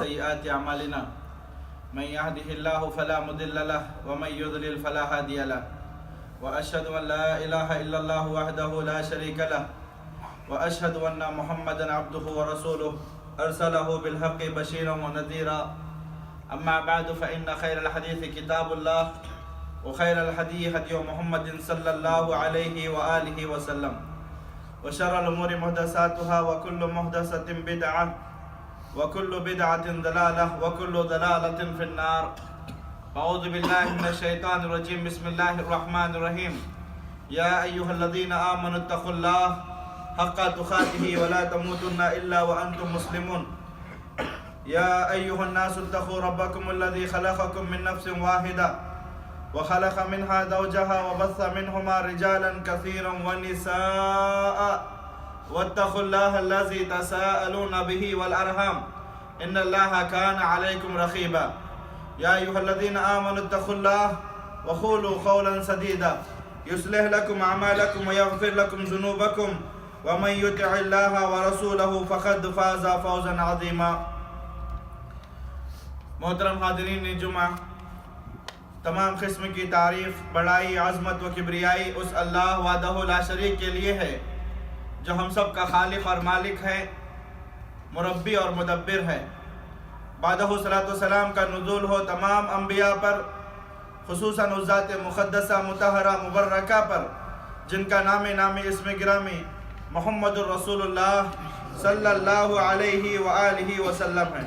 سيئات أعمالنا من يهده الله فلا مضل له ومن يضلل فلا هادي له وأشهد أن لا إله إلا الله وحده لا شريك له وأشهد أن محمدا عبده ورسوله أرسله بالحق بشيرا ونذيرا أما بعد فإن خير الحديث كتاب الله وخير الهدي هدي محمد صلى الله عليه وآله وسلم وشر الأمور محدثاتها وكل محدثة بدعة وكل بدعة ضلالة وكل ضلالة في النار. أعوذ بالله من الشيطان الرجيم. بسم الله الرحمن الرحيم. يا أيها الذين آمنوا اتقوا الله حق تقاته ولا تموتن إلا وأنتم مسلمون. يا أيها الناس اتقوا ربكم الذي خلقكم من نفس واحدة وخلق منها زوجها وبث منهما رجالا كثيرا ونساء واتقوا الله الذي تساءلون به والأرحام إن الله كان عليكم رقيبا. يا أيها الذين آمنوا اتقوا الله وقولوا قولا سديدا يصلح لكم أعمالكم ويغفر لكم ذنوبكم ومن يطع الله ورسوله فقد فاز فوزا عظيما. محترم حاضرین جمعہ، تمام قسم کی تعریف، بڑائی، عظمت و کبریائی اس اللہ وحدہ لا شریک کے لیے ہے جو ہم سب کا خالق اور مالک ہے، مربی اور مدبر ہے. بعدہ صلاۃ والسلام کا نزول ہو تمام انبیاء پر، خصوصاً اس ذات مقدسہ مطہرہ مبرکہ پر جن کا نام اسم گرامی محمد الرسول اللہ صلی اللہ علیہ وآلہ وسلم ہے.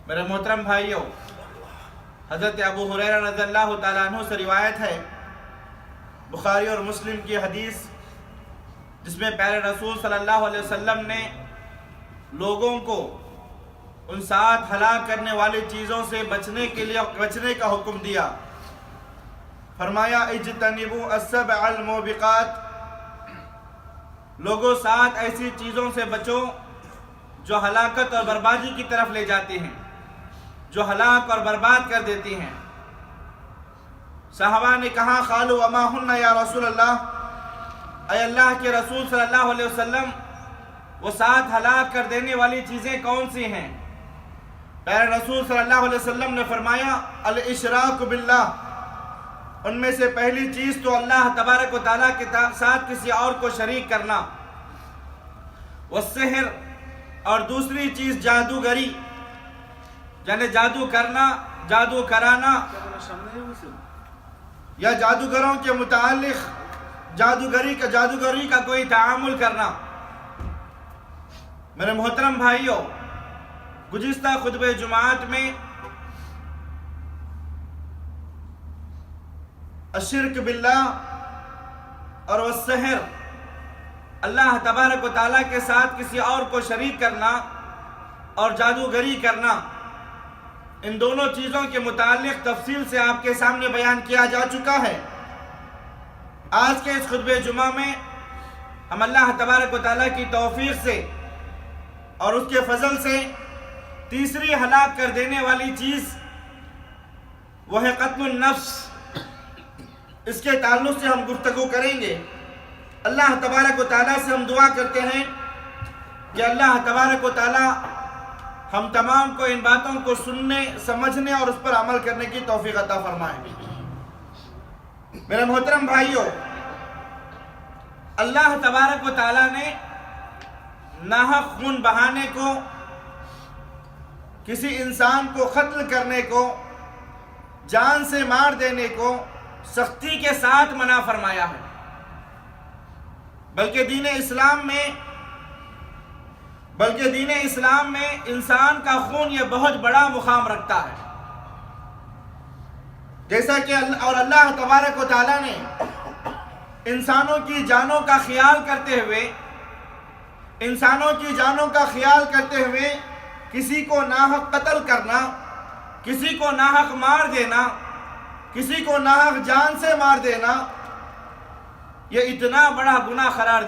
میرے محترم بھائیوں، حضرت ابو ہریرہ رضی اللہ تعالیٰ عنہ سے روایت ہے، بخاری اور مسلم کی حدیث، جس میں پیارے رسول صلی اللہ علیہ وسلم نے لوگوں کو ان 7 ہلاک کرنے والی چیزوں سے بچنے کا حکم دیا. فرمایا اجتنبوا السبع الموبقات، لوگوں 7 ایسی چیزوں سے بچو جو ہلاکت اور بربادی کی طرف لے جاتی ہیں، جو ہلاک اور برباد کر دیتی ہیں. صحابہ نے کہا قالوا وما ہن یا رسول اللہ، اے اللہ کے رسول صلی اللہ علیہ وسلم وہ 7 ہلاک کر دینے والی چیزیں کون سی ہیں؟ پیارے رسول صلی اللہ علیہ وسلم نے فرمایا الاشراک باللہ، ان میں سے پہلی چیز تو اللہ تبارک و تعالیٰ کے ساتھ کسی اور کو شریک کرنا، والسحر، اور دوسری چیز جادوگری، یعنی جادو کرنا، جادو کرانا، یا جادوگروں کے متعلق جادوگری کا کوئی تعامل کرنا. میرے محترم بھائیوں، گزشتہ خطبہ جمعات میں الشرک باللہ اور والسحر، اللہ تبارک و تعالیٰ کے ساتھ کسی اور کو شریک کرنا اور جادوگری کرنا، ان دونوں چیزوں کے متعلق تفصیل سے آپ کے سامنے بیان کیا جا چکا ہے. آج کے اس خطبہ جمعہ میں ہم اللہ تبارک و تعالیٰ کی توفیق سے اور اس کے فضل سے تیسری ہلاک کر دینے والی چیز وہ ہے قتل النفس، اس کے تعلق سے ہم گفتگو کریں گے. اللہ تبارک و تعالیٰ سے ہم دعا کرتے ہیں کہ اللہ تبارک و تعالیٰ ہم تمام کو ان باتوں کو سننے، سمجھنے اور اس پر عمل کرنے کی توفیق عطا فرمائیں. میرے محترم بھائیوں، اللہ تبارک و تعالیٰ نے ناحق خون بہانے کو، کسی انسان کو قتل کرنے کو، جان سے مار دینے کو سختی کے ساتھ منع فرمایا ہے. بلکہ دین اسلام میں انسان کا خون یہ بہت بڑا مقام رکھتا ہے. جیسا کہ اللہ تبارک و تعالیٰ نے انسانوں کی جانوں کا خیال کرتے ہوئے کسی کو ناحق قتل کرنا، کسی کو ناحق مار دینا، کسی کو ناحق جان سے مار دینا، یہ اتنا بڑا گناہ قرار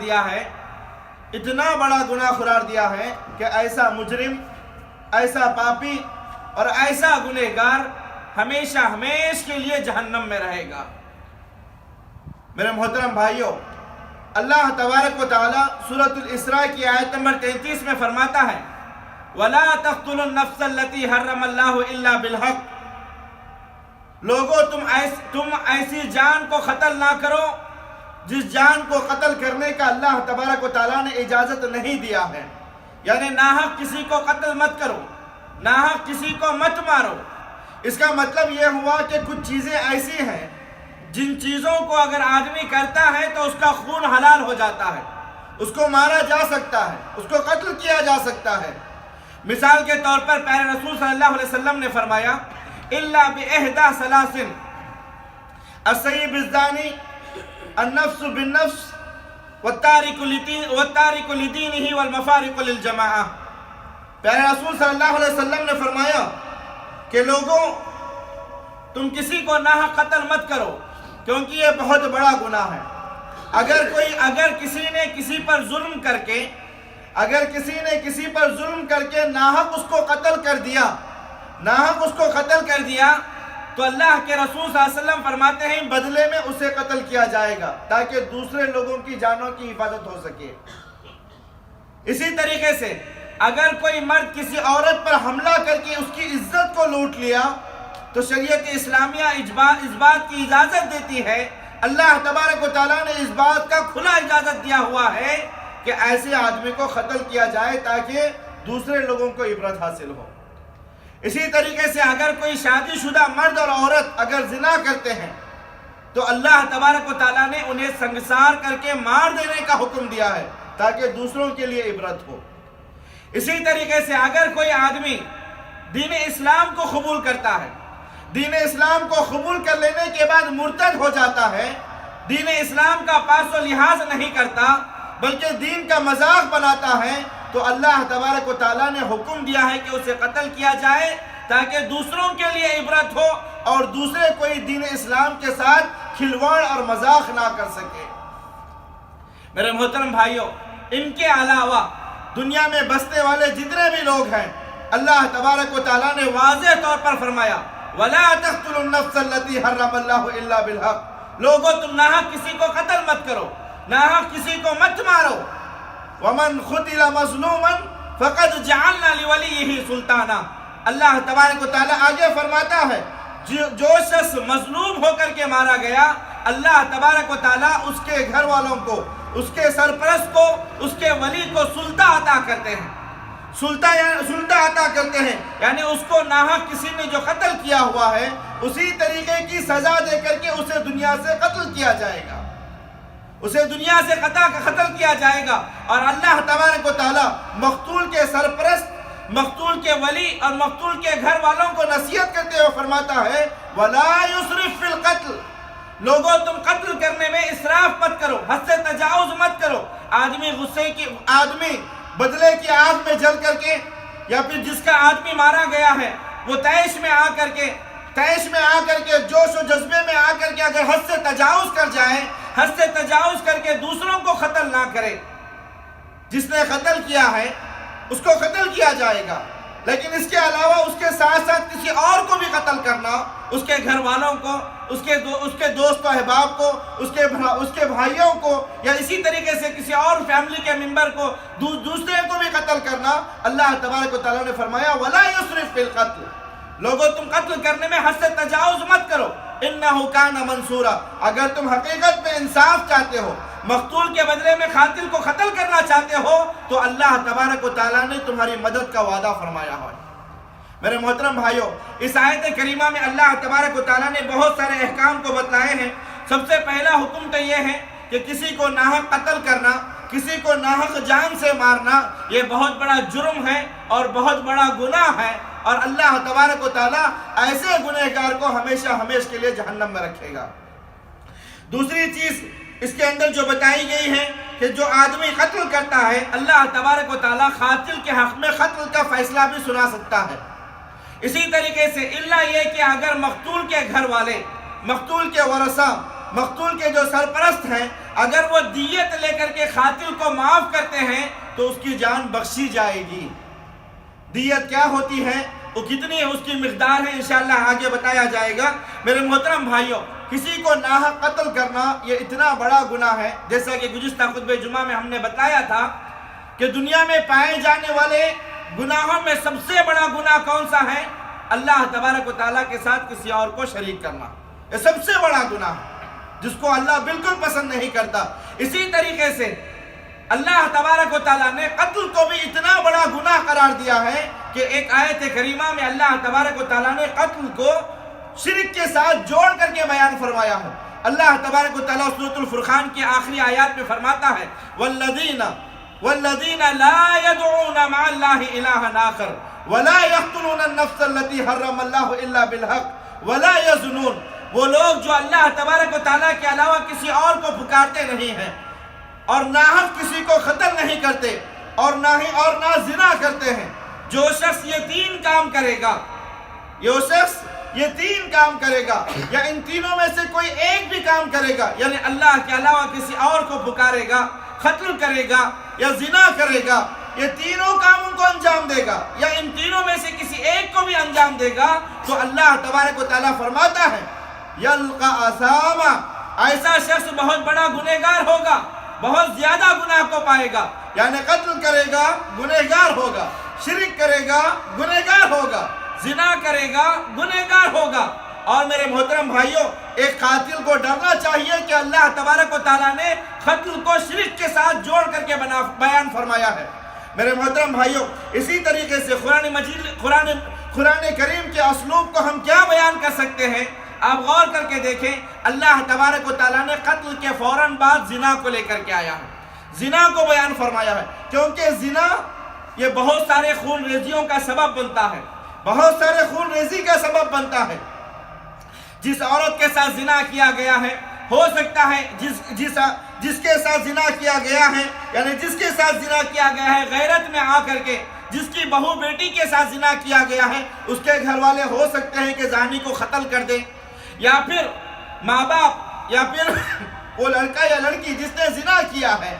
دیا ہے کہ ایسا مجرم، ایسا پاپی اور ایسا گنہگار ہمیشہ کے لیے جہنم میں رہے گا۔ میرے محترم بھائیوں، اللہ تبارک و تعالی سورۃ الاسراء کی آیت نمبر 33 میں فرماتا ہے وَلَا تَقْتُلُوا النَّفْسَ الَّتِي حَرَّمَ اللَّهُ إِلَّا بِالْحَقِّ، لوگو تم ایسی جان کو قتل نہ کرو جس جان کو قتل کرنے کا اللہ تبارک و تعالیٰ نے اجازت نہیں دیا ہے، یعنی ناحق کسی کو قتل مت کرو، ناحق کسی کو مت مارو۔ اس کا مطلب یہ ہوا کہ کچھ چیزیں ایسی ہیں جن چیزوں کو اگر آدمی کرتا ہے تو اس کا خون حلال ہو جاتا ہے، اس کو مارا جا سکتا ہے، اس کو قتل کیا جا سکتا ہے۔ مثال کے طور پر پیارے رسول صلی اللہ علیہ وسلم نے فرمایا إِلَّا بِإِحْدَى ثَلَاثٍ السَّيِّبُ الزَّانِي النَّفْسُ بِالنَّفْسِ وَالتَّارِكُ لِدِينِهِ وَالْمَفَارِقُ لِلْجَمَاعَةِ، پیارے رسول صلی اللہ علیہ وسلم نے فرمایا کہ لوگوں تم کسی کو ناحق قتل مت کرو کیونکہ یہ بہت بڑا گناہ ہے۔ اگر کسی نے کسی پر ظلم کر کے ناحق اس کو قتل کر دیا تو اللہ کے رسول صلی اللہ علیہ وسلم فرماتے ہیں بدلے میں اسے قتل کیا جائے گا تاکہ دوسرے لوگوں کی جانوں کی حفاظت ہو سکے۔ اسی طریقے سے اگر کوئی مرد کسی عورت پر حملہ کر کے اس کی عزت کو لوٹ لیا تو شریعت اسلامیہ اس بات کی اجازت دیتی ہے، اللہ تبارک و تعالیٰ نے اس بات کا کھلا اجازت دیا ہوا ہے کہ ایسے آدمی کو قتل کیا جائے تاکہ دوسرے لوگوں کو عبرت حاصل ہو۔ اسی طریقے سے اگر کوئی شادی شدہ مرد اور عورت اگر زنا کرتے ہیں تو اللہ تبارک و تعالیٰ نے انہیں سنگسار کر کے مار دینے کا حکم دیا ہے تاکہ دوسروں کے لیے عبرت ہو۔ اسی طریقے سے اگر کوئی آدمی دین اسلام کو قبول کرتا ہے، دین اسلام کو قبول کر لینے کے بعد مرتد ہو جاتا ہے، دین اسلام کا پاس و لحاظ نہیں کرتا بلکہ دین کا مذاق بناتا ہے، تو اللہ تبارک و تعالیٰ نے حکم دیا ہے کہ اسے قتل کیا جائے تاکہ دوسروں کے لیے عبرت ہو اور دوسرے کوئی دین اسلام کے ساتھ کھلواڑ اور مذاق نہ کر سکے۔ میرے محترم بھائیوں، ان کے علاوہ دنیا میں بسنے والے جتنے بھی لوگ ہیں، اللہ تبارک و تعالیٰ نے واضح طور پر فرمایا وَلَا تَقْتُلُوا النَّفْسَ الَّتِي حَرَّمَ اللَّهُ إِلَّا بِالْحَقِّ، لوگوں تم ناحق کسی کو قتل مت کرو، ناحق کسی کو مت مارو۔ وَمَنْ قُتِلَ مَظْلُومًا فَقَدْ جَعَلْنَا لِوَلِيِّهِ سُلْطَانًا، اللہ تبارک و تعالیٰ آگے فرماتا ہے جو شخص مظلوم ہو کر کے مارا گیا، اللہ تبارک و تعالیٰ اس کے گھر والوں کو، اس کے سرپرست کو، اس کے ولی کو سلطہ عطا کرتے ہیں، سلطہ عطا کرتے ہیں، یعنی اس کو ناحق کسی نے جو قتل کیا ہوا ہے اسی طریقے کی سزا دے کر کے اسے دنیا سے قتل کیا جائے گا، اسے دنیا سے قتل کیا جائے گا۔ اور اللہ تبارک و تعالیٰ مقتول کے سرپرست، مقتول کے ولی اور مقتول کے گھر والوں کو نصیحت کرتے ہوئے فرماتا ہے وَلَا يُسْرِفْ فِي الْقَتْلِ، لوگوں تم قتل کرنے میں اسراف مت کرو، حد سے تجاوز مت کرو۔ آدمی بدلے کی آگ میں جل کر کے، یا پھر جس کا آدمی مارا گیا ہے وہ تیش میں آ کر کے جوش و جذبے میں آ کر کے اگر حد سے تجاوز کر جائے، حد سے تجاوز کر کے دوسروں کو قتل نہ کرے، جس نے قتل کیا ہے اس کو قتل کیا جائے گا، لیکن اس کے علاوہ اس کے ساتھ ساتھ کسی اور کو بھی قتل کرنا، اس کے گھر والوں کو، اس کے دوست و احباب کو، اس کے بھائیوں کو، یا اسی طریقے سے کسی اور فیملی کے ممبر کو، دوسرے کو بھی قتل کرنا، اللہ تبارک و تعالیٰ نے فرمایا وَلَا يُسْرِفْ فِي الْقَتْلِ، لوگوں تم قتل کرنے میں حد سے تجاوز مت کرو، إِنَّهُ كَانَ مَنْصُورًا، اگر تم حقیقت میں انصاف چاہتے ہو، مقتول کے بدلے میں قاتل کو قتل کرنا چاہتے ہو، تو اللہ تبارک و تعالیٰ نے تمہاری مدد کا وعدہ فرمایا ہے۔ میرے محترم بھائیوں، اس آیت کریمہ میں اللہ تبارک و تعالیٰ نے بہت سارے احکام کو بتلائے ہیں۔ سب سے پہلا حکم تو یہ ہے کہ کسی کو ناحق قتل کرنا، کسی کو ناحق جان سے مارنا، یہ بہت بڑا جرم ہے اور بہت بڑا گناہ ہے، اور اللہ تبارک و تعالیٰ ایسے گنہگار کو ہمیشہ ہمیشہ کے لیے جہنم میں رکھے گا۔ دوسری چیز اس کے اندر جو بتائی گئی ہے کہ جو آدمی قتل کرتا ہے اللہ تبارک و تعالیٰ قاتل کے حق میں قتل کا فیصلہ بھی سنا سکتا ہے۔ اسی طریقے سے اللہ یہ کہ اگر مقتول کے گھر والے، مقتول کے ورثہ، مقتول کے جو سرپرست ہیں، اگر وہ دیت لے کر کے قاتل کو معاف کرتے ہیں تو اس کی جان بخشی جائے گی۔ دیت کیا ہوتی ہے، وہ کتنی اس کی مقدار ہے، انشاءاللہ آگے بتایا جائے گا۔ میرے محترم بھائیوں، کسی کو ناحق قتل کرنا یہ اتنا بڑا گناہ ہے، جیسا کہ گزشتہ خطبہ جمعہ میں ہم نے بتایا تھا کہ دنیا میں پائے جانے والے گناہوں میں سب سے بڑا گناہ کون سا ہے؟ اللہ تبارک و تعالیٰ کے ساتھ کسی اور کو شریک کرنا، یہ سب سے بڑا گناہ ہے جس کو اللہ بالکل پسند نہیں کرتا۔ اسی طریقے سے اللہ تبارک و تعالیٰ نے قتل کو بھی اتنا بڑا گناہ قرار دیا ہے کہ ایک آیت کریمہ میں اللہ تبارک و تعالیٰ نے قتل کو شرک کے ساتھ جوڑ کر کے بیان فرمایا ہے۔ اللہ تبارک و تعالیٰ سورۃ الفرقان کی آخری آیات میں فرماتا ہے والذین لا يدعون مع اللہ الہا آخر ولا يقتلون النفس التي حرم اللہ الا بالحق ولا يزنون، وہ لوگ جو اللہ تبارک و تعالیٰ کے علاوہ کسی اور کو پکارتے نہیں ہیں اور ناحق کسی کو قتل نہیں کرتے اور نہ زنا کرتے ہیں۔ جو شخص یہ تین کام کرے گا، یہ تین کام کرے گا یا ان تینوں میں سے کوئی ایک بھی کام کرے گا، یعنی اللہ کے علاوہ کسی اور کو پکارے گا، قتل کرے گا یا زنا کرے گا، یہ تینوں کاموں کو انجام دے گا یا ان تینوں میں سے کسی ایک کو بھی انجام دے گا تو اللہ تبارک و تعالیٰ فرماتا ہے یلقا اثاما، ایسا شخص بہت بڑا گنہگار ہوگا، بہت زیادہ گناہ کو پائے گا۔ یعنی قتل کرے گا گنہگار ہوگا، شرک کرے گا گنہگار ہوگا، زنا کرے گا گنہگار ہوگا۔ اور میرے محترم بھائیوں، ایک قاتل کو ڈرنا چاہیے کہ اللہ تبارک و تعالیٰ نے قتل کو شرک کے ساتھ جوڑ کر کے بیان فرمایا ہے۔ میرے محترم بھائیوں، اسی طریقے سے قرآن کریم کے اسلوب کو ہم کیا بیان کر سکتے ہیں؟ آپ غور کر کے دیکھیں، اللہ تبارک و تعالیٰ نے قتل کے فوراً بعد زنا کو لے کر کے آیا ہے، زنا کو بیان فرمایا ہے، کیونکہ زنا یہ بہت سارے خون ریزیوں کا سبب بنتا ہے، بہت سارے خون ریزی کا سبب بنتا ہے۔ جس عورت کے ساتھ زنا کیا گیا ہے، ہو سکتا ہے جس کے ساتھ زنا کیا گیا ہے، یعنی جس کے ساتھ زنا کیا گیا ہے غیرت میں آ کر کے جس کی بہو بیٹی کے ساتھ زنا کیا گیا ہے، اس کے گھر والے ہو سکتے ہیں کہ زانی کو قتل کر دیں، یا پھر ماں باپ یا پھر وہ لڑکا یا لڑکی جس نے زنا کیا ہے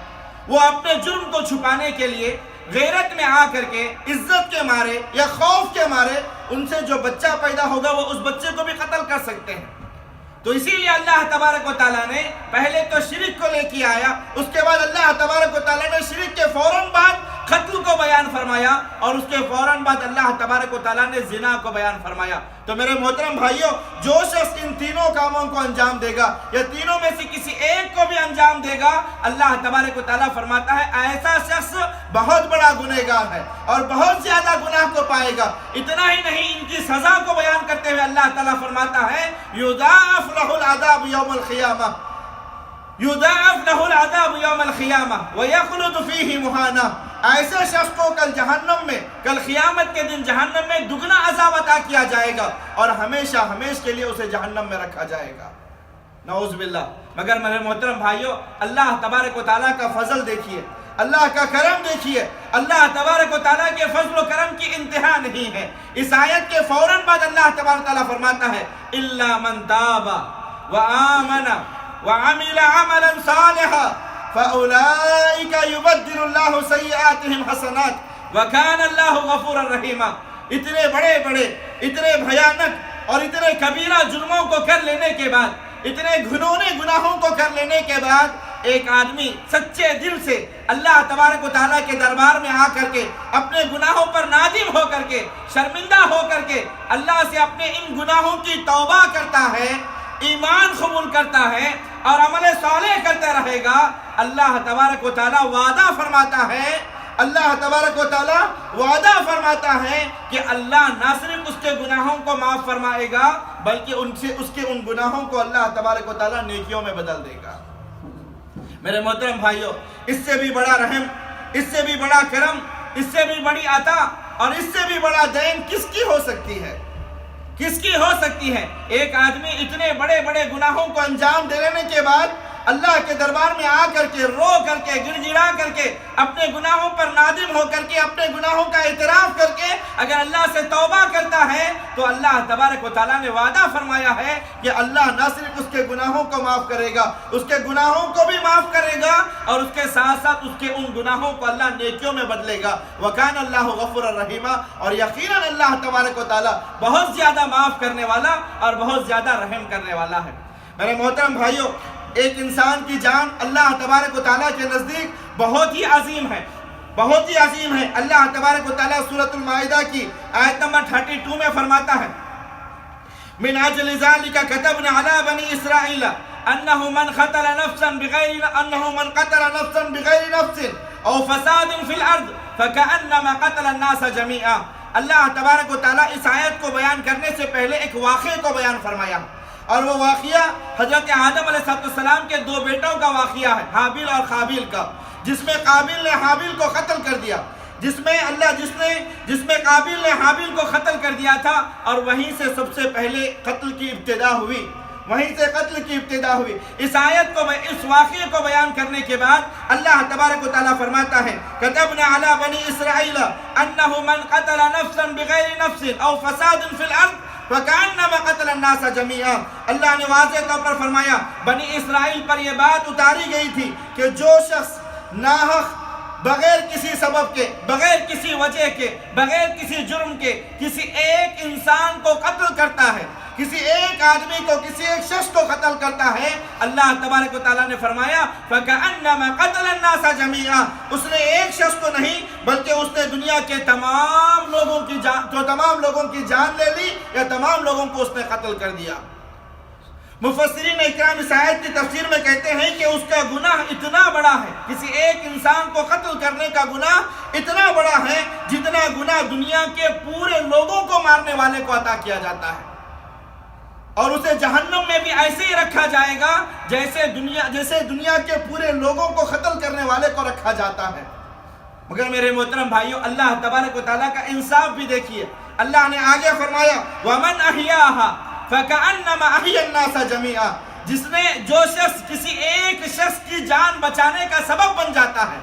وہ اپنے جرم کو چھپانے کے لیے غیرت میں آ کر کے عزت کے مارے یا خوف کے مارے ان سے جو بچہ پیدا ہوگا وہ اس بچے کو بھی قتل کر سکتے ہیں۔ تو اسی لیے اللہ تبارک و تعالیٰ نے پہلے تو شرک کو لے کے آیا، اس کے بعد اللہ تبارک و تعالیٰ نے شرک کے فوراً بعد قتل کو بیان فرمایا اور اس کے فوراً بعد اللہ تبارک و تعالیٰ نے زنا کو بیان فرمایا۔ تو میرے محترم بھائیوں، جو شخص ان تینوں کاموں کو انجام دے گا یا تینوں میں سے کسی ایک کو بھی انجام دے گا، اللہ تبارک و تعالیٰ فرماتا ہے ایسا شخص بہت بڑا گنہگار ہے اور بہت زیادہ گناہ کو پائے گا۔ اتنا ہی نہیں، ان کی سزا کو بیان کرتے ہوئے اللہ تعالیٰ فرماتا ہے یضاعف لہ العذاب یوم القیامہ، یضاعف لہ العذاب یوم القیامہ ویخلد فیہ مہانا، ایسے شخص کو کل جہنم میں، کل قیامت کے دن جہنم میں دگنا عذاب عطا کیا جائے گا اور ہمیشہ ہمیشہ کے لیے اسے جہنم میں رکھا جائے گا، نعوذ باللہ۔ مگر میرے محترم بھائیوں، اللہ تبارک و تعالیٰ کا فضل دیکھیے، اللہ کا کرم دیکھیے، اللہ تبارک و تعالیٰ کے فضل و کرم کی انتہا نہیں ہے۔ اس آیت کے فوراً بعد اللہ تبارک و تعالیٰ فرماتا ہے اِلَّا مَن تَابَ وَآمَنَ وَعَمِلَ عَمَلًا صَالِحًا فَأُولَئِكَ يُبَدِّلُ اللَّهُ سَيِّئَاتِهِمْ حَسَنَاتٍ وَكَانَ اللَّهُ غَفُورًا رَحِيمًا۔ اتنے بڑے اتنے بھیانک اور اتنے کبیرہ جرموں کو کر لینے کے بعد، اتنے گھنونے گناہوں کو کر لینے کے بعد ایک آدمی سچے دل سے اللہ تبارک و تعالیٰ کے دربار میں آ کر کے اپنے گناہوں پر نادم ہو کر کے، شرمندہ ہو کر کے اللہ سے اپنے ان گناہوں کی توبہ کرتا ہے، ایمان قبول کرتا ہے اور عمل صالح کرتا رہے گا، اللہ تبارک و تعالیٰ وعدہ فرماتا ہے، اللہ تبارک و تعالیٰ وعدہ فرماتا ہے کہ اللہ نہ صرف اس کے گناہوں کو معاف فرمائے گا بلکہ اس کے ان گناہوں کو اللہ تبارک و تعالیٰ نیکیوں میں بدل دے گا۔ میرے محترم بھائیوں، اس سے بھی بڑا رحم، اس سے بھی بڑا کرم، اس سے بھی بڑی عطا اور اس سے بھی بڑا دین کس کی ہو سکتی ہے؟ کس کی ہو سکتی ہے؟ ایک آدمی اتنے بڑے بڑے گناہوں کو انجام دے لینے کے بعد اللہ کے دربار میں آ کر کے رو کر کے گڑ گڑا کر کے اپنے گناہوں پر نادم ہو کر کے اپنے گناہوں کا اعتراف کر کے اگر اللہ سے توبہ کرتا ہے تو اللہ تبارک و تعالیٰ نے وعدہ فرمایا ہے کہ اللہ نہ صرف اس کے گناہوں کو معاف کرے گا، اس کے گناہوں کو بھی معاف کرے گا اور اس کے ساتھ ساتھ اس کے ان گناہوں کو اللہ نیکیوں میں بدلے گا۔ وَكَانَ اللَّهُ غَفُورًا رَحِيمًا، اور یقیناً اللہ تبارک و تعالیٰ بہت زیادہ معاف کرنے والا اور بہت زیادہ رحم کرنے والا ہے۔ میرے محترم بھائیوں، ایک انسان کی جان اللہ تبارک و تعالیٰ کے نزدیک بہت ہی عظیم ہے، بہت ہی عظیم ہے۔ اللہ تبارک و تعالیٰ سورۃ المائدہ کی آیت نمبر 32 میں فرماتا ہے، من اجل ذلك كتبنا على بني اسرائيل انه من قتل نفسا بغير نفس او فساد في الارض فكأنما قتل الناس جميعا۔ اللہ تبارک و تعالیٰ اس آیت کو بیان کرنے سے پہلے ایک واقعے کو بیان فرمایا، اور وہ واقعہ حضرت آدم علیہ السلام کے دو بیٹوں کا واقعہ ہے، حابیل اور قابیل کا، جس میں قابیل نے حابیل کو قتل کر دیا، جس میں قابیل نے حابیل کو قتل کر دیا تھا، اور وہیں سے سب سے پہلے قتل کی ابتدا ہوئی، وہیں سے قتل کی ابتدا ہوئی۔ اس آیت کو، اس واقعے کو بیان کرنے کے بعد اللہ تبارک و تعالیٰ فرماتا ہے، كتبنا على بني اسرائيل انه من قتل نفسا بغير نفس او فساد في الارض فَكَأَنَّمَا قَتَلَ النَّاسَ جَمِيعًا۔ اللہ نے واضح طور پر فرمایا، بنی اسرائیل پر یہ بات اتاری گئی تھی کہ جو شخص ناحق بغیر کسی سبب کے، بغیر کسی وجہ کے، بغیر کسی جرم کے کسی ایک انسان کو قتل کرتا ہے، کسی ایک آدمی کو، کسی ایک شخص کو قتل کرتا ہے، اللہ تبارک و تعالیٰ نے فرمایا فَكَأَنَّمَا قَتَلَ النَّاسَ جَمِيعًا، اس نے ایک شخص کو نہیں بلکہ اس نے دنیا کے تمام لوگوں کی جان لے لی، یا تمام لوگوں کو اس نے قتل کر دیا۔ مفسرین اکرام اس آیت کی تفسیر میں کہتے ہیں کہ اس کا گناہ اتنا بڑا ہے، کسی ایک انسان کو قتل کرنے کا گناہ اتنا بڑا ہے جتنا گناہ دنیا کے پورے لوگوں کو مارنے والے کو عطا کیا جاتا ہے، اور اسے جہنم میں بھی ایسے ہی رکھا جائے گا جیسے دنیا کے پورے لوگوں کو قتل کرنے والے کو رکھا جاتا ہے۔ مگر میرے محترم بھائیوں، اللہ تبارک و تعالیٰ کا انصاف بھی دیکھیے، اللہ نے آگے فرمایا وَمَنْ أَحْيَاهَا فَكَأَنَّمَا أَحْيَا النَّاسَ جَمِيعًا، جو شخص کسی ایک شخص کی جان بچانے کا سبب بن جاتا ہے،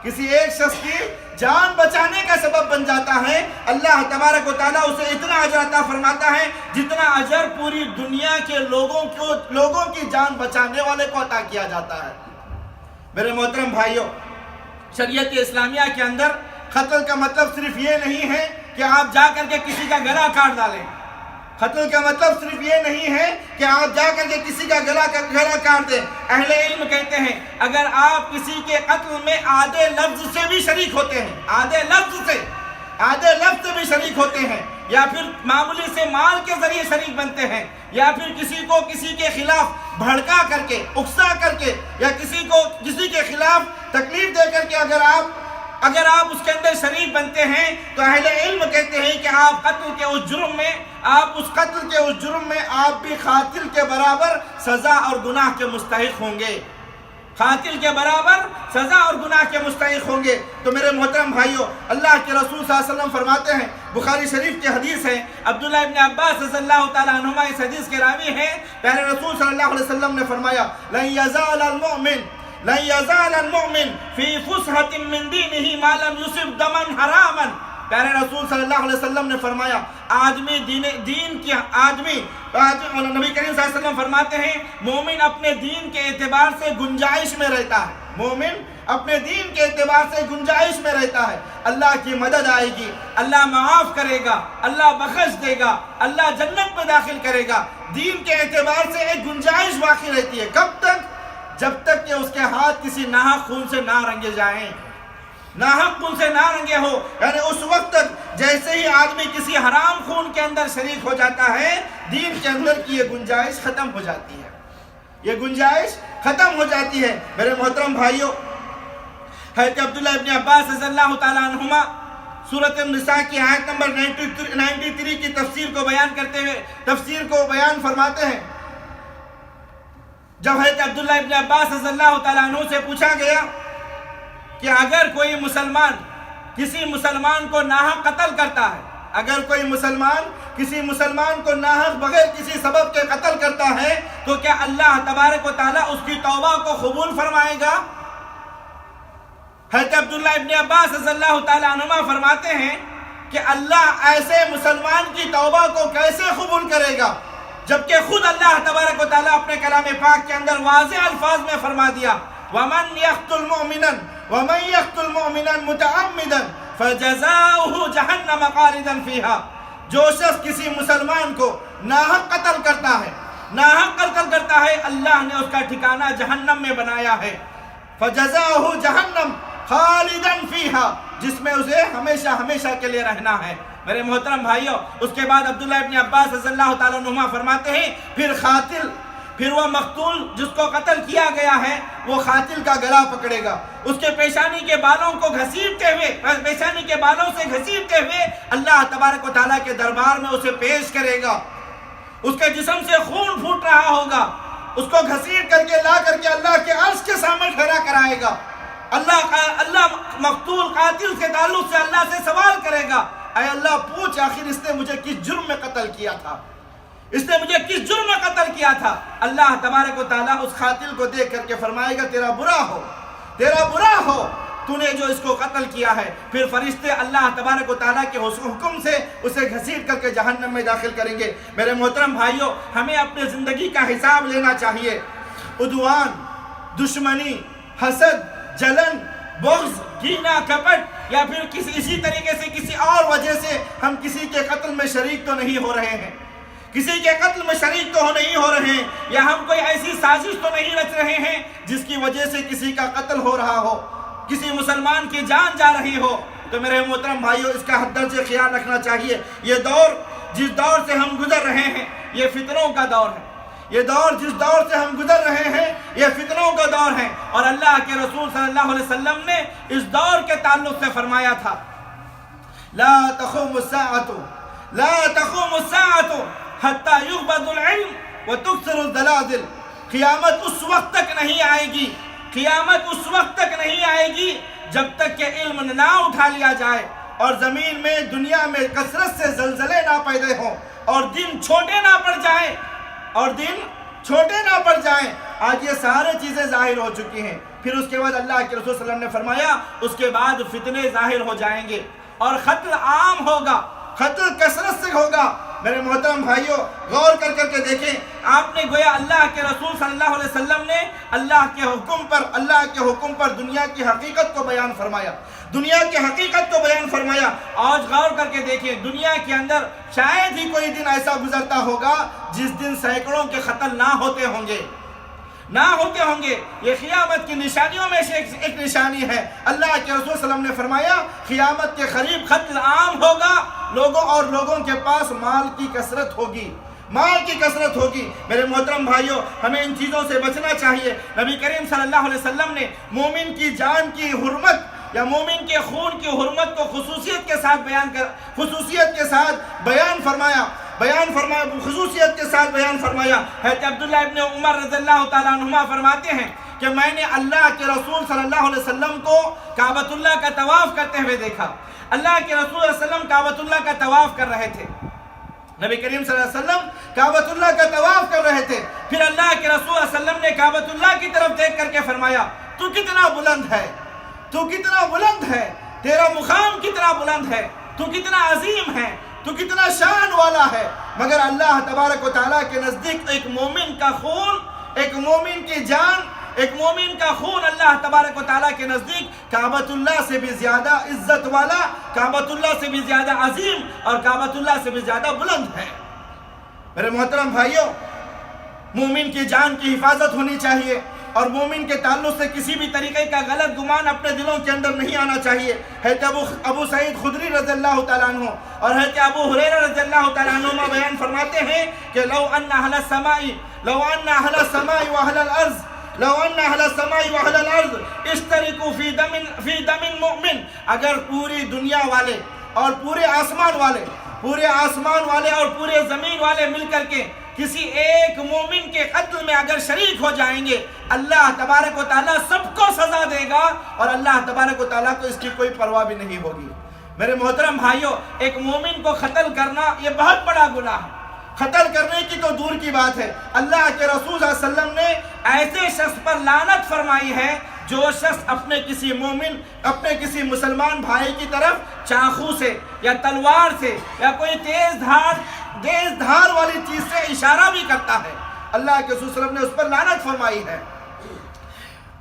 کسی ایک شخص کی جان بچانے کا سبب بن جاتا ہے، اللہ تبارک و تعالیٰ اسے اتنا اجر عطا فرماتا ہے جتنا اجر پوری دنیا کے لوگوں کی جان بچانے والے کو عطا کیا جاتا ہے۔ میرے محترم بھائیوں، شریعت اسلامیہ کے اندر قتل کا مطلب صرف یہ نہیں ہے کہ آپ جا کر کے کسی کا گلا کاٹ ڈالیں، قتل کا مطلب صرف یہ نہیں ہے کہ آپ جا کر کے کسی کا گلا کاٹ دیں۔ اہل علم کہتے ہیں اگر آپ کسی کے قتل میں آدھے لفظ سے بھی شریک ہوتے ہیں، آدھے لفظ سے بھی شریک ہوتے ہیں، یا پھر معمولی سے مال کے ذریعے شریک بنتے ہیں، یا پھر کسی کے خلاف بھڑکا کر کے، اکسا کر کے، یا کسی کے خلاف تکلیف دے کر کے اگر آپ اس کے اندر شریک بنتے ہیں تو اہل علم کہتے ہیں کہ آپ قتل کے اس جرم میں آپ بھی قاتل کے برابر سزا اور گناہ کے مستحق ہوں گے، قاتل کے برابر سزا اور گناہ کے مستحق ہوں گے۔ تو میرے محترم بھائیوں، اللہ کے رسول صلی اللہ علیہ وسلم فرماتے ہیں، بخاری شریف کی حدیث ہے، عبداللہ ابن عباس رضی اللہ تعالیٰ عنہما اس حدیث کے راوی ہیں، پیارے رسول صلی اللہ علیہ وسلم نے فرمایا لن يزال المؤمن في فسحة من دينه ما لم يصب دما حراما۔ پیارے رسول صلی اللہ علیہ وسلم نے فرمایا نبی کریم صلی اللہ علیہ وسلم فرماتے ہیں مومن اپنے دین کے اعتبار سے گنجائش میں رہتا ہے، مومن اپنے دین کے اعتبار سے گنجائش میں رہتا ہے، اللہ کی مدد آئے گی، اللہ معاف کرے گا، اللہ بخش دے گا، اللہ جنت میں داخل کرے گا۔ دین کے اعتبار سے ایک گنجائش باقی رہتی ہے، کب تک؟ جب تک کہ اس کے ہاتھ کسی ناحق خون سے نہ رنگے جائیں، ناحق خون سے نہ رنگے ہو، یعنی اس وقت تک جیسے ہی آدمی کسی حرام خون کے اندر شریک ہو جاتا ہے، دین کے اندر کی یہ گنجائش ختم ہو جاتی ہے، یہ گنجائش ختم ہو جاتی ہے۔ میرے محترم بھائیوں، حضرت عبداللہ ابن عباس رضی اللہ تعالیٰ عنہما سورۃ النساء کی آیت نمبر 93 کی تفسیر کو بیان فرماتے ہیں، جب حضرت عبداللہ ابن عباس رضی اللہ تعالیٰ عنہ سے پوچھا گیا کہ اگر کوئی مسلمان کسی مسلمان کو ناحق قتل کرتا ہے، اگر کوئی مسلمان کسی مسلمان کو ناحق بغیر کسی سبب کے قتل کرتا ہے تو کیا اللہ تبارک و تعالیٰ اس کی توبہ کو قبول فرمائے گا؟ حضرت عبداللہ ابن عباس رضی اللہ تعالیٰ عنہما فرماتے ہیں کہ اللہ ایسے مسلمان کی توبہ کو کیسے قبول کرے گا جبکہ خود اللہ تبارک و تعالیٰ اپنے کلام پاک کے اندر واضح الفاظ میں فرما دیا وَمَنْ يَقْتُلْ مُؤْمِنًا مُتَعَمِّدًا فَجَزَاؤُهُ جَهَنَّمَ خَالِدًا فِيهَا۔ جو شخص کسی مسلمان کو ناحق قتل کرتا ہے، ناحق قتل کرتا ہے، اللہ نے اس کا ٹھکانہ جہنم میں بنایا ہے، فَجَزَاؤُهُ جَهَنَّمَ خَالِدًا فِيهَا، جس میں اسے ہمیشہ ہمیشہ کے لیے رہنا ہے۔ میرے محترم بھائیوں، اس کے بعد عبداللہ ابن عباس رضی اللہ تعالیٰ عنہما فرماتے ہیں پھر قاتل، پھر وہ مقتول جس کو قتل کیا گیا ہے وہ قاتل کا گلا پکڑے گا، اس کے پیشانی کے بالوں کو گھسیٹتے ہوئے، پیشانی کے بالوں سے گھسیٹتے ہوئے اللہ تبارک و تعالیٰ کے دربار میں اسے پیش کرے گا، اس کے جسم سے خون پھوٹ رہا ہوگا، اس کو گھسیٹ کر کے لا کر کے اللہ کے عرش کے سامنے کھڑا کرائے گا۔ اللہ مقتول قاتل کے تعلق سے اللہ سے سوال کرے گا، اے اللہ پوچھ آخر اس نے مجھے کس جرم میں قتل کیا تھا، اس نے مجھے کس جرم میں قتل کیا تھا؟ اللہ تبارک و تعالیٰ اس قاتل کو دیکھ کر کے فرمائے گا تیرا برا ہو، تیرا برا ہو، تو نے جو اس کو قتل کیا ہے۔ پھر فرشتے اللہ تبارک و تعالیٰ کے حکم سے اسے گھسیٹ کر کے جہنم میں داخل کریں گے۔ میرے محترم بھائیوں، ہمیں اپنے زندگی کا حساب لینا چاہیے۔ عدوان، دشمنی، حسد، جلن، بغض، کینہ، کپٹ یا پھر اسی طریقے سے کسی اور وجہ سے ہم کسی کے قتل میں شریک تو نہیں ہو رہے ہیں، کسی کے قتل میں شریک تو نہیں ہو رہے ہیں، یا ہم کوئی ایسی سازش تو نہیں رچ رہے ہیں جس کی وجہ سے کسی کا قتل ہو رہا ہو، کسی مسلمان کی جان جا رہی ہو۔ تو میرے محترم بھائیوں، اس کا حد درجے خیال رکھنا چاہیے۔ یہ دور جس دور سے ہم گزر رہے ہیں یہ فتنوں کا دور ہے، یہ دور جس دور سے ہم گزر رہے ہیں یہ فتنوں کا دور ہے، اور اللہ کے رسول صلی اللہ علیہ وسلم نے اس دور کے تعلق سے فرمایا تھا لا تقوم الساعة لا تقوم الساعة حتی یغبض العلم وتکثر الزلازل۔ قیامت اس وقت تک نہیں آئے گی، قیامت اس وقت تک نہیں آئے گی جب تک کہ علم نہ اٹھا لیا جائے اور زمین میں دنیا میں کثرت سے زلزلے نہ پیدا ہوں اور دن چھوٹے نہ پڑ جائیں، اور دن چھوٹے نہ پڑ جائیں۔ آج یہ سارے چیزیں ظاہر ہو چکی ہیں۔ پھر اس کے بعد اللہ کے رسول صلی اللہ علیہ وسلم نے فرمایا اس کے بعد فتنے ظاہر ہو جائیں گے اور قتل عام ہوگا، قتل کثرت سے ہوگا۔ میرے محترم بھائیوں، غور کر کر کے دیکھیں، آپ نے گویا اللہ کے رسول صلی اللہ علیہ وسلم نے اللہ کے حکم پر دنیا کی حقیقت کو بیان فرمایا، دنیا کی حقیقت کو بیان فرمایا۔ آج غور کر کے دیکھیں، دنیا کے اندر شاید ہی کوئی دن ایسا گزرتا ہوگا جس دن سینکڑوں کے قتل نہ ہوتے ہوں گے۔ یہ قیامت کی نشانیوں میں سے ایک نشانی ہے۔ اللہ کے رسول صلی اللہ علیہ وسلم نے فرمایا قیامت کے قریب قتل عام ہوگا، لوگوں کے پاس مال کی کثرت ہوگی، مال کی کثرت ہوگی۔ میرے محترم بھائیوں، ہمیں ان چیزوں سے بچنا چاہیے۔ نبی کریم صلی اللہ علیہ وسلم نے مومن کی جان کی حرمت یا مومن کے خون کی حرمت کو خصوصیت کے ساتھ بیان فرمایا۔ حضرت عبداللہ ابن عمر رضی اللہ تعالیٰ عنہما فرماتے ہیں کہ میں نے اللہ کے رسول صلی اللہ علیہ وسلم کو کعبۃ اللہ کا طواف کرتے ہوئے دیکھا۔ اللہ کے رسول صلی اللہ علیہ وسلم کعبۃ اللہ کا طواف کر رہے تھے، نبی کریم صلی اللہ علیہ وسلم کعبۃ اللہ کا طواف کر رہے تھے۔ پھر اللہ کے رسول صلی اللہ علیہ وسلم نے کعبۃ اللہ کی طرف دیکھ کر کے فرمایا تو کتنا بلند ہے، تو کتنا بلند ہے، تیرا مقام کتنا بلند ہے، تو کتنا عظیم ہے، تو کتنا شان والا ہے۔ مگر اللہ تبارک و تعالیٰ کے نزدیک ایک مومن کا خون، ایک مومن کی جان، ایک مومن کا خون اللہ تبارک و تعالیٰ کے نزدیک کعبۃ اللہ سے بھی زیادہ عزت والا، کعبۃ اللہ سے بھی زیادہ عظیم اور کعبۃ اللہ سے بھی زیادہ بلند ہے۔ میرے محترم بھائیوں، مومن کی جان کی حفاظت ہونی چاہیے اور مومن کے تعلق سے کسی بھی طریقے کا غلط گمان اپنے دلوں کے اندر نہیں آنا چاہیے۔ حضرت ابو سعید خدری رضی اللہ تعالیٰ عنہ اور حضرت ابو ہریرہ رضی اللہ تعالیٰ عنہ بیان فرماتے ہیں کہ لو ان اہل السماء واہل الارض اشترکوا فی دم مؤمن، اگر پوری دنیا والے اور پورے آسمان والے پورے آسمان والے اور پورے زمین والے مل کر کے کسی ایک مومن کے قتل میں اگر شریک ہو جائیں گے، اللہ تبارک و تعالیٰ سب کو سزا دے گا اور اللہ تبارک و تعالیٰ کو اس کی کوئی پرواہ بھی نہیں ہوگی۔ میرے محترم بھائیوں، ایک مومن کو قتل کرنا یہ بہت بڑا گناہ ہے۔ قتل کرنے کی تو دور کی بات ہے، اللہ کے رسول صلی اللہ علیہ وسلم نے ایسے شخص پر لعنت فرمائی ہے جو شخص اپنے کسی مومن، اپنے کسی مسلمان بھائی کی طرف چاقو سے یا تلوار سے یا کوئی تیز دھار والی چیز سے اشارہ بھی کرتا ہے، اللہ کے رسول صلی اللہ علیہ وسلم نے اس پر لعنت فرمائی ہے۔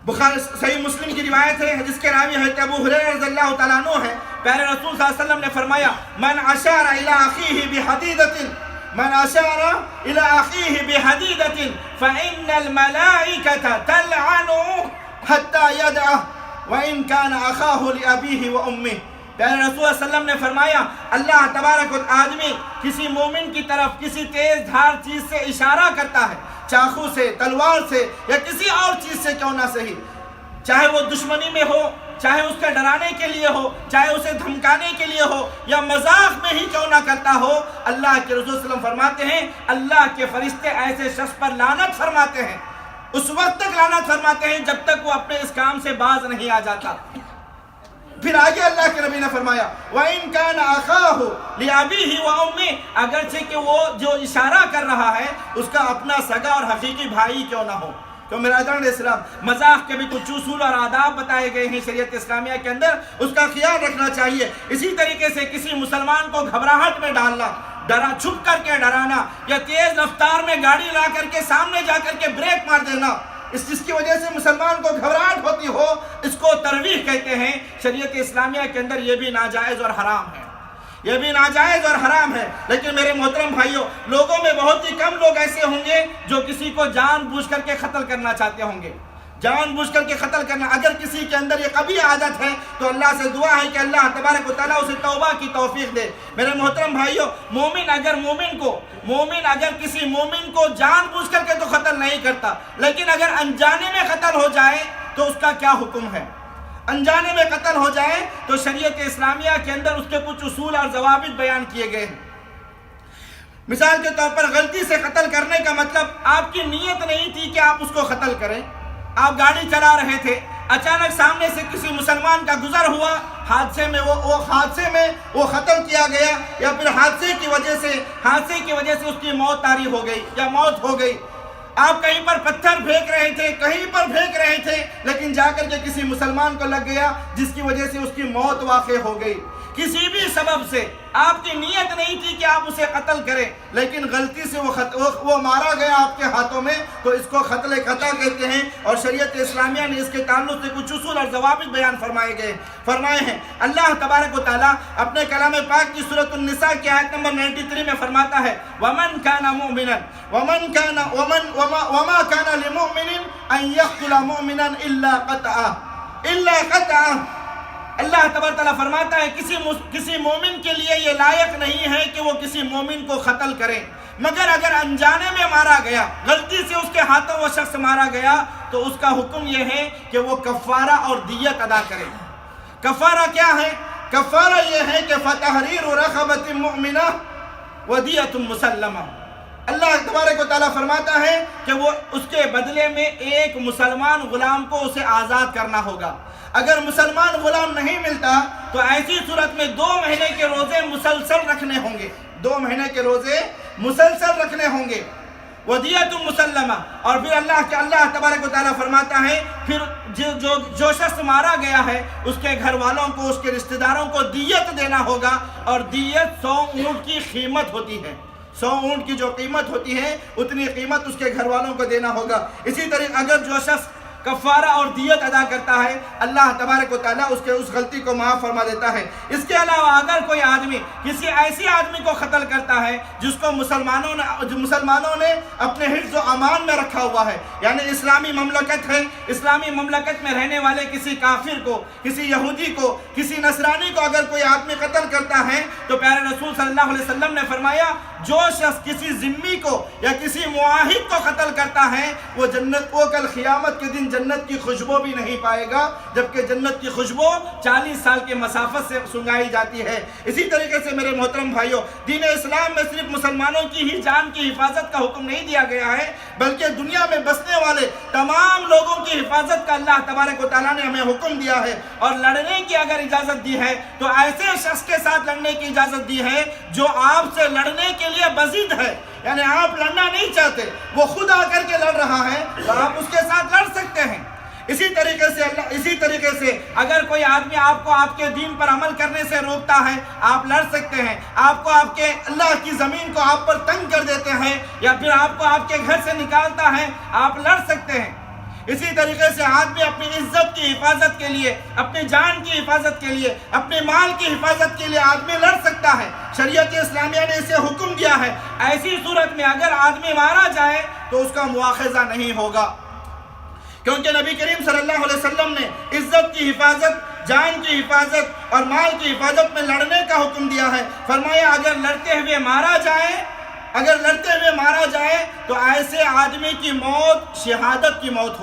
بخاری صحیح مسلم کی روایت ہے جس کے راوی حضرت ابو ہریرہ رضی اللہ تعالیٰ عنہ ہے، پیارے رسول صلی اللہ علیہ وسلم نے فرمایا من اشار الی اخیہ بحدیدۃ من اشار الى اخیہ بحدیدۃ فان الملائکۃ تلعنه حتی یدعه وان کان اخاہ لابیہ وامہ۔ پیارے رسول صلی اللہ علیہ وسلم نے فرمایا اللہ تبارک و آدمی کسی مومن کی طرف کسی تیز دھار چیز سے اشارہ کرتا ہے، چاقو سے، تلوار سے یا کسی اور چیز سے کیوں نہ صحیح، چاہے وہ دشمنی میں ہو، چاہے اس کے ڈرانے کے لیے ہو، چاہے اسے دھمکانے کے لیے ہو یا مذاق میں ہی کیوں نہ کرتا ہو، اللہ کے رسول صلی اللہ علیہ وسلم فرماتے ہیں اللہ کے فرشتے ایسے شخص پر لعنت فرماتے ہیں، اس وقت تک لعنت فرماتے ہیں جب تک وہ اپنے اس کام سے باز نہیں آ جاتا۔ پھر آگے اللہ کے نبی نے فرمایا وَإِن كَانَ أَخَاهُ لِأَبِيهِ وَأُمِّهِ، اگرچہ کہ وہ جو اشارہ کر رہا ہے اس کا اپنا سگا اور حقیقی بھائی کیوں نہ ہو۔ تو میرا علیہ السلام مذاق کے بھی کچھ اصول اور آداب بتائے گئے ہیں شریعت اسلامیہ کے اندر، اس کا خیال رکھنا چاہیے۔ اسی طریقے سے کسی مسلمان کو گھبراہٹ میں ڈالنا، چھپ کر کے ڈرانا یا تیز رفتار میں گاڑی لا کر کے سامنے جا کر کے بریک مار دینا، جس کی وجہ سے مسلمان کو گھبراہٹ ہوتی ہو، اس کو ترویح کہتے ہیں۔ شریعت اسلامیہ کے اندر یہ بھی ناجائز اور حرام ہے، یہ بھی ناجائز اور حرام ہے۔ لیکن میرے محترم بھائیوں، لوگوں میں بہت ہی کم لوگ ایسے ہوں گے جو کسی کو جان بوجھ کر کے قتل کرنا چاہتے ہوں گے، جان بوجھ کر کے قتل کرنا۔ اگر کسی کے اندر یہ قبیح عادت ہے تو اللہ سے دعا ہے کہ اللہ تبارک و تعالیٰ اسے توبہ کی توفیق دے۔ میرے محترم بھائیوں، مومن اگر کسی مومن کو جان بوجھ کر کے تو قتل نہیں کرتا، لیکن اگر انجانے میں قتل ہو جائے تو اس کا کیا حکم ہے؟ انجانے میں قتل ہو جائے تو شریعت اسلامیہ کے اندر اس کے کچھ اصول اور ضوابط بیان کیے گئے ہیں۔ مثال کے طور پر غلطی سے قتل کرنے کا مطلب آپ کی نیت نہیں تھی کہ آپ اس کو قتل کریں، آپ گاڑی چلا رہے تھے، اچانک سامنے سے کسی مسلمان کا گزر ہوا، حادثے میں وہ ختم کیا گیا، یا پھر حادثے کی وجہ سے اس کی موت طاری ہو گئی یا موت ہو گئی۔ آپ کہیں پر پتھر پھینک رہے تھے لیکن جا کر کے کسی مسلمان کو لگ گیا جس کی وجہ سے اس کی موت واقع ہو گئی۔ کسی بھی سبب سے آپ کی نیت نہیں تھی کہ آپ اسے قتل کریں، لیکن غلطی سے وہ مارا گیا آپ کے ہاتھوں میں، تو اس کو قتل خطا کہتے ہیں۔ اور شریعت اسلامیہ نے اس کے تعلق سے کچھ اصول اور ضوابط بیان فرمائے ہیں۔ اللہ تبارک و تعالیٰ اپنے کلام پاک کی سورۃ النساء کی آیت نمبر 93 میں فرماتا ہے وَمَنْ كَانَ مُؤْمِنًا وَمَا كَانَ لِمُؤْمِنٍ أَن يَقْتُلَ مُؤْمِنًا إِلَّا قَطْعًا۔ اللہ تبارک تعالیٰ فرماتا ہے کسی مومن کے لیے یہ لائق نہیں ہے کہ وہ کسی مومن کو قتل کرے، مگر اگر انجانے میں مارا گیا، غلطی سے اس کے ہاتھوں وہ شخص مارا گیا، تو اس کا حکم یہ ہے کہ وہ کفارہ اور دیت ادا کرے۔ کفارہ کیا ہے؟ کفارہ یہ ہے کہ فَتَحْرِيرُ رَقَبَةٍ مُؤْمِنَةٍ وَدِيَةٌ مُسَلَّمَةٌ۔ اللہ تبارک و تعالیٰ فرماتا ہے کہ وہ اس کے بدلے میں ایک مسلمان غلام کو اسے آزاد کرنا ہوگا۔ اگر مسلمان غلام نہیں ملتا تو ایسی صورت میں 2 مہینے کے روزے مسلسل رکھنے ہوں گے، 2 مہینے کے روزے مسلسل رکھنے ہوں گے۔ ودیت مسلمہ، اور پھر اللہ تبارک و تعالیٰ فرماتا ہے پھر جو شخص مارا گیا ہے اس کے گھر والوں کو، اس کے رشتہ داروں کو دیت دینا ہوگا، اور دیت 100 اونٹ کی قیمت ہوتی ہے، 100 اونٹ کی جو قیمت ہوتی ہے اتنی قیمت اس کے گھر والوں کو دینا ہوگا۔ اسی طرح اگر جو شخص کفارہ اور دیت ادا کرتا ہے، اللہ تبارک و تعالیٰ اس غلطی کو معاف فرما دیتا ہے۔ اس کے علاوہ اگر کوئی آدمی کسی ایسی آدمی کو قتل کرتا ہے جس کو مسلمانوں نے اپنے حفظ و امان میں رکھا ہوا ہے، یعنی اسلامی مملکت ہے، اسلامی مملکت میں رہنے والے کسی کافر کو، کسی یہودی کو، کسی نصرانی کو اگر کوئی آدمی قتل کرتا ہے تو پیارے رسول صلی اللہ علیہ وسلم نے فرمایا جو شخص کسی ذمی کو یا کسی معاہد کو قتل کرتا ہے وہ کل قیامت کے دن جنت کی خوشبو بھی نہیں پائے گا، جبکہ جنت کی خوشبو 40 سال کے مسافت سے سنگائی جاتی ہے۔ اسی طریقے سے میرے محترم بھائیوں، دین اسلام میں صرف مسلمانوں کی ہی جان کی حفاظت کا حکم نہیں دیا گیا ہے، بلکہ دنیا میں بسنے والے تمام لوگوں کی حفاظت کا اللہ تبارک و تعالیٰ نے ہمیں حکم دیا ہے۔ اور لڑنے کی اگر اجازت دی ہے تو ایسے شخص کے ساتھ لڑنے کی اجازت دی ہے جو آپ سے لڑنے کے لیے بضد ہے، یعنی آپ لڑنا نہیں چاہتے، وہ خود آ کر کے لڑ رہا ہے تو آپ اس کے ساتھ لڑ سکتے ہیں۔ اسی طریقے سے اگر کوئی آدمی آپ کو آپ کے دین پر عمل کرنے سے روکتا ہے، آپ لڑ سکتے ہیں۔ آپ کو آپ کے اللہ کی زمین کو آپ پر تنگ کر دیتے ہیں یا پھر آپ کو آپ کے گھر سے نکالتا ہے، آپ لڑ سکتے ہیں۔ اسی طریقے سے آدمی اپنی عزت کی حفاظت کے لیے، اپنی جان کی حفاظت کے لیے، اپنے مال کی حفاظت کے لیے آدمی لڑ سکتا ہے۔ شریعت اسلامیہ نے اسے حکم دیا ہے۔ ایسی صورت میں اگر آدمی مارا جائے تو اس کا مواخذہ نہیں ہوگا، کیونکہ نبی کریم صلی اللہ علیہ وسلم نے عزت کی حفاظت، جان کی حفاظت اور مال کی حفاظت میں لڑنے کا حکم دیا ہے۔ فرمایا اگر لڑتے ہوئے مارا جائے تو ایسے آدمی کی موت شہادت کی موت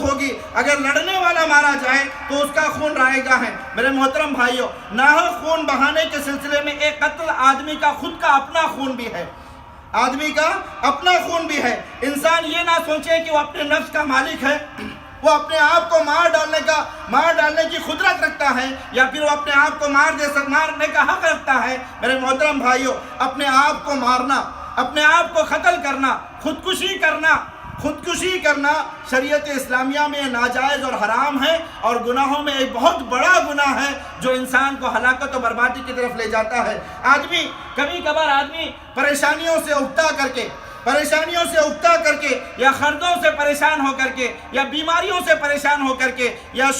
ہوگی۔ اگر لڑنے والا مارا جائے تو اس کا خون رائے گا ہے۔ میرے محترم بھائیوں، ناحق خون بہانے کے سلسلے میں ایک قتل آدمی کا خود کا اپنا خون بھی ہے، انسان یہ نہ سوچے کہ وہ اپنے نفس کا مالک ہے، وہ اپنے آپ کو مار ڈالنے کی قدرت رکھتا ہے یا پھر وہ اپنے آپ کو مارنے کا حق رکھتا ہے۔ میرے محترم بھائیوں، اپنے آپ کو مارنا، اپنے آپ کو قتل کرنا، خودکشی کرنا شریعت اسلامیہ میں ناجائز اور حرام ہے، اور گناہوں میں ایک بہت بڑا گناہ ہے جو انسان کو ہلاکت و بربادی کی طرف لے جاتا ہے۔ کبھی کبھار آدمی پریشانیوں سے اکتا کر کے یا خردوں سے پریشان ہو کر کے یا بیماریوں سے پریشان ہو کر کے یا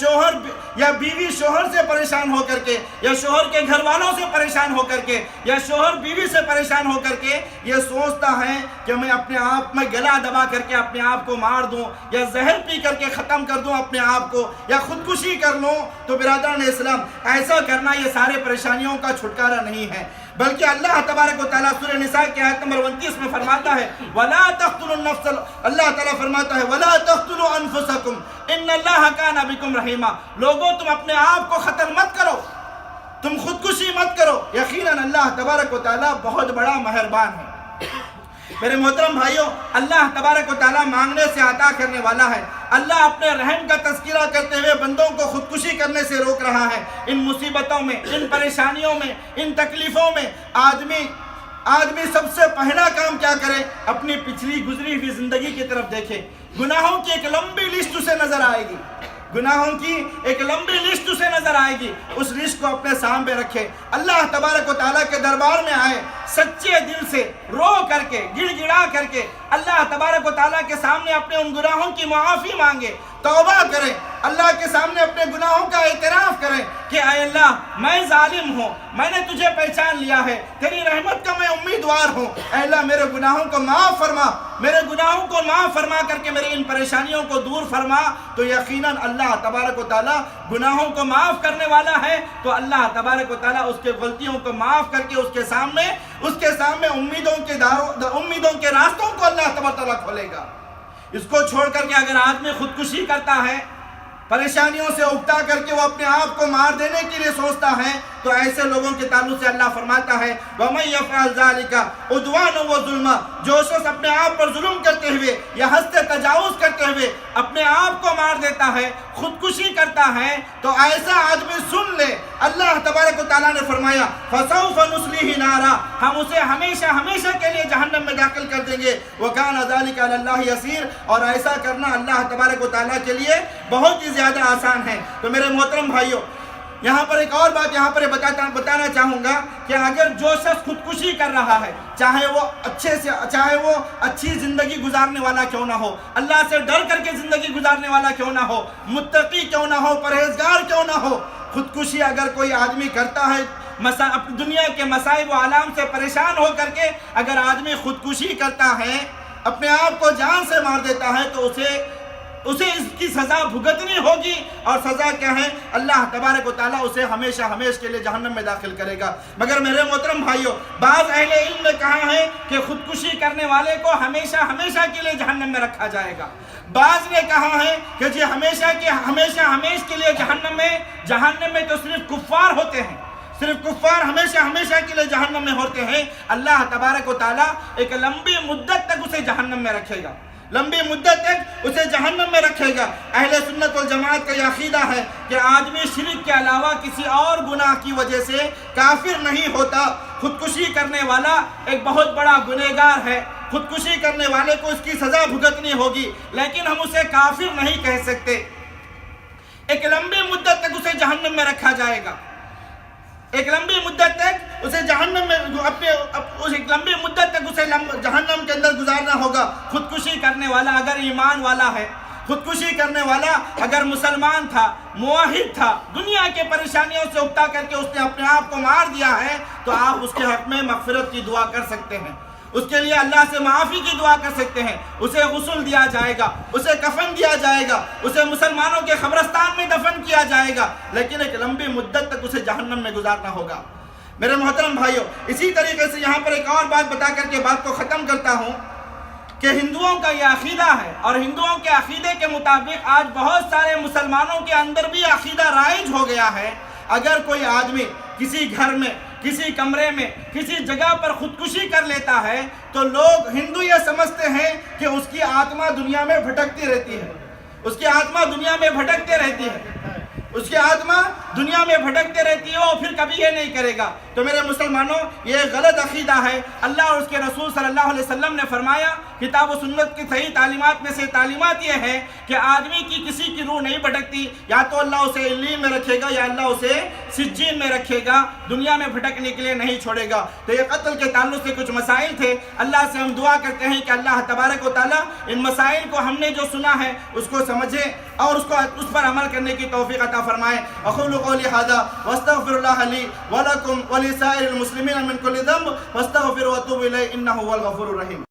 بیوی شوہر سے پریشان ہو کر کے یا شوہر کے گھر والوں سے پریشان ہو کر کے یا شوہر بیوی سے پریشان ہو کر کے یہ سوچتا ہے کہ میں اپنے آپ میں گلا دبا کر کے اپنے آپ کو مار دوں یا زہر پی کر کے ختم کر دوں اپنے آپ کو یا خودکشی کر لوں۔ تو برادران اسلام، ایسا کرنا یہ سارے پریشانیوں کا چھٹکارا نہیں ہے، بلکہ اللہ تبارک و تعالیٰ سورہ نساء کی آیت نمبر 29 میں فرماتا ہے وَلَا تَقْتُلُوا النَّفْسَ، اللہ تعالیٰ فرماتا ہے وَلَا تَقْتُلُوا أَنفُسَكُمْ إِنَّ اللَّهَ كَانَ بِكُمْ رَحِيمًا، لوگوں تم اپنے آپ کو قتل مت کرو، تم خودکشی مت کرو، یقیناً اللہ تبارک و تعالیٰ بہت بڑا مہربان ہے۔ میرے محترم بھائیوں، اللہ تبارک و تعالیٰ مانگنے سے عطا کرنے والا ہے۔ اللہ اپنے رحم کا تذکرہ کرتے ہوئے بندوں کو خودکشی کرنے سے روک رہا ہے۔ ان مصیبتوں میں، ان پریشانیوں میں، ان تکلیفوں میں آدمی سب سے پہلا کام کیا کرے؟ اپنی پچھلی گزری ہوئی زندگی کی طرف دیکھے۔ گناہوں کی ایک لمبی لسٹ اسے نظر آئے گی، اس لسٹ کو اپنے سامنے رکھے، اللہ تبارک و تعالیٰ کے دربار میں آئے، سچے دل سے رو کر کے، گڑ گڑا کر کے اللہ تبارک و تعالیٰ کے سامنے اپنے ان گناہوں کی معافی مانگے، توبہ کریں، اللہ کے سامنے اپنے گناہوں کا اعتراف کریں کہ اے اللہ میں ظالم ہوں، میں نے تجھے پہچان لیا ہے، تیری رحمت کا میں امیدوار ہوں، اے اللہ میرے گناہوں کو معاف فرما کر کے میری ان پریشانیوں کو دور فرما۔ تو یقیناً اللہ تبارک و تعالیٰ گناہوں کو معاف کرنے والا ہے، تو اللہ تبارک و تعالیٰ اس کے غلطیوں کو معاف کر کے اس کے سامنے امیدوں کے راستوں کو اللہ تبارک و تعالیٰ کھولے گا۔ اس کو چھوڑ کر کے اگر آدمی خودکشی کرتا ہے، پریشانیوں سے اکتا کر کے وہ اپنے آپ کو مار دینے کے لیے سوچتا ہے، تو ایسے لوگوں کے تعلق سے اللہ فرماتا ہے وَمَن يَفْعَلْ ذَلِكَ عُدْوَانًا وَظُلْمًا، جو شخص اپنے آپ پر ظلم کرتے ہوئے یا حد سے تجاوز کرتے ہوئے اپنے آپ کو مار دیتا ہے، خودکشی کرتا ہے، تو ایسا آدمی سن لے، اللہ تبارک و تعالیٰ نے فرمایا فَسَوْفَ نُصْلِهِ نَارًا، ہم اسے ہمیشہ کے لیے جہنم میں داخل کر دیں گے، وَكَانَ ذَلِكَ عَلَى اللَّهِ يَسِيرٌ، اور ایسا کرنا اللہ تبارک و تعالیٰ کے لیے بہت ہی زیادہ آسان ہے۔ تو میرے محترم بھائیوں، یہاں پر ایک اور بات بتانا چاہوں گا کہ اگر جو شخص خودکشی کر رہا ہے، چاہے وہ اچھی زندگی گزارنے والا کیوں نہ ہو، اللہ سے ڈر کر کے زندگی گزارنے والا کیوں نہ ہو، متقی کیوں نہ ہو، پرہیزگار کیوں نہ ہو، خودکشی اگر کوئی آدمی کرتا ہے، دنیا کے مصائب و آلام سے پریشان ہو کر کے اگر آدمی خودکشی کرتا ہے، اپنے آپ کو جان سے مار دیتا ہے، تو اسے اسے اس کی سزا بھگتنی ہوگی، اور سزا کیا ہے؟ اللہ تبارک و تعالیٰ اسے ہمیشہ ہمیشہ کے لیے جہنم میں داخل کرے گا۔ مگر میرے محترم بھائیوں، بعض اہل علم نے کہا ہے کہ خودکشی کرنے والے کو ہمیشہ ہمیشہ کے لیے جہنم میں رکھا جائے گا۔ بعض نے کہا ہے کہ جی ہمیشہ کے لیے جہنم میں تو صرف کفار ہوتے ہیں، صرف کفار ہمیشہ کے لیے جہنم میں ہوتے ہیں۔ اللہ تبارک و تعالیٰ ایک لمبی مدت تک اسے جہنم میں رکھے گا، لمبی مدت تک اسے جہنم میں رکھے گا۔ اہل سنت والجماعت کا یہ عقیدہ ہے کہ آدمی شرک کے علاوہ کسی اور گناہ کی وجہ سے کافر نہیں ہوتا۔ خودکشی کرنے والا ایک بہت بڑا گنہگار ہے، خودکشی کرنے والے کو اس کی سزا بھگتنی ہوگی، لیکن ہم اسے کافر نہیں کہہ سکتے۔ ایک لمبی مدت تک اسے جہنم میں رکھا جائے گا، ایک لمبی مدت تک اسے جہنم میں جہنم کے اندر گزارنا ہوگا۔ خودکشی کرنے والا اگر ایمان والا ہے، خودکشی کرنے والا اگر مسلمان تھا، موحد تھا، دنیا کے پریشانیوں سے اکتا کر کے اس نے اپنے آپ کو مار دیا ہے، تو آپ اس کے حق میں مغفرت کی دعا کر سکتے ہیں، اس کے لیے اللہ سے معافی کی دعا کر سکتے ہیں، اسے غسل دیا جائے گا، اسے کفن دیا جائے گا، اسے مسلمانوں کے قبرستان میں دفن کیا جائے گا، لیکن ایک لمبی مدت تک اسے جہنم میں گزارنا ہوگا۔ میرے محترم بھائیوں، اسی طریقے سے یہاں پر ایک اور بات بتا کر کے بات کو ختم کرتا ہوں کہ ہندوؤں کا یہ عقیدہ ہے، اور ہندوؤں کے عقیدے کے مطابق آج بہت سارے مسلمانوں کے اندر بھی عقیدہ رائج ہو گیا ہے، اگر کوئی آدمی کسی گھر میں، کسی کمرے میں، کسی جگہ پر خودکشی کر لیتا ہے تو لوگ ہندو یہ سمجھتے ہیں کہ اس کی آتما دنیا میں بھٹکتی رہتی ہے، اس کی آتما دنیا میں بھٹکتے رہتی ہے، اس کی آتما دنیا میں بھٹکتے رہتی ہے، اور پھر کبھی یہ نہیں کرے گا۔ تو میرے مسلمانوں، یہ غلط عقیدہ ہے۔ اللہ اور اس کے رسول صلی اللہ علیہ وسلم نے فرمایا، کتاب و سنت کی صحیح تعلیمات میں سے تعلیمات یہ ہے کہ آدمی کی کسی کی روح نہیں بھٹکتی، یا تو اللہ اسے علیین میں رکھے گا یا اللہ اسے سجین میں رکھے گا، دنیا میں بھٹکنے کے لیے نہیں چھوڑے گا۔ تو یہ قتل کے تعلق سے کچھ مسائل تھے، اللہ سے ہم دعا کرتے ہیں کہ اللہ تبارک و تعالیٰ ان مسائل کو ہم نے جو سنا ہے اس کو سمجھے اور اس پر عمل کرنے کی توفیق عطا فرمائے۔ اقول قولی ھذا واستغفر اللہ لی ولکم ولسائر المسلمین من کل ذنب فاستغفروا واتوبوا الیہ انہ هو الغفور الرحیم۔